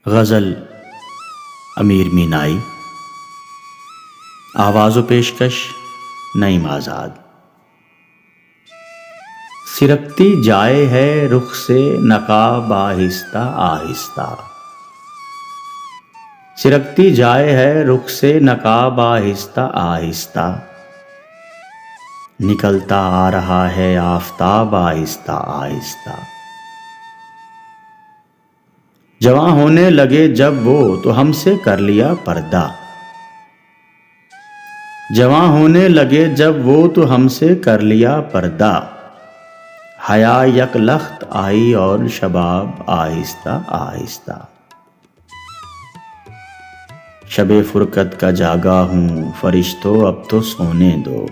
غزل امیر مینائی، آواز و پیشکش نعیم آزاد۔ سرکتی جائے ہے رخ سے نقاب آہستہ آہستہ، سرکتی جائے ہے رخ سے نقاب آہستہ آہستہ، نکلتا آ رہا ہے آفتاب آہستہ آہستہ۔ جواں ہونے لگے جب وہ تو ہم سے کر لیا پردہ، جواں ہونے لگے جب وہ تو ہم سے کر لیا پردہ، حیا یک لخت آئی اور شباب آہستہ آہستہ۔ شب فرقت کا جاگا ہوں فرشتوں اب تو سونے دو،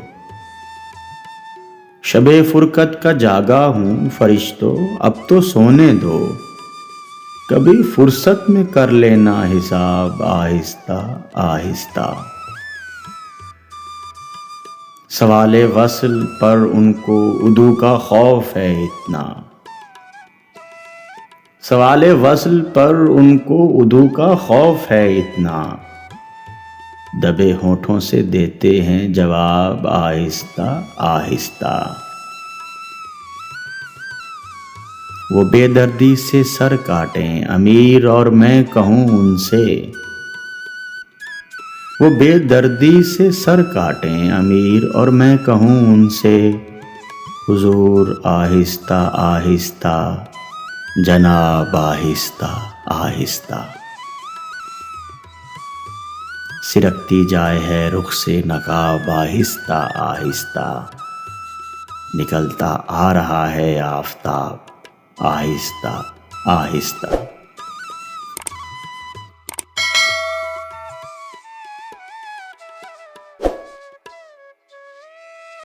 شب فرقت کا جاگا ہوں فرشتوں اب تو سونے دو، کبھی فرصت میں کر لینا حساب آہستہ آہستہ۔ سوال وصل پر ان کو عدو کا خوف ہے اتنا، سوال وصل پر ان کو عدو کا خوف ہے اتنا، دبے ہونٹوں سے دیتے ہیں جواب آہستہ آہستہ۔ وہ بے دردی سے سر کاٹیں امیر اور میں کہوں ان سے، وہ بے دردی سے سر کاٹیں امیر اور میں کہوں ان سے، حضور آہستہ آہستہ جناب آہستہ آہستہ۔ سرکتی جائے ہے رخ سے نقاب آہستہ آہستہ، نکلتا آ رہا ہے آفتاب آہستہ آہستہ۔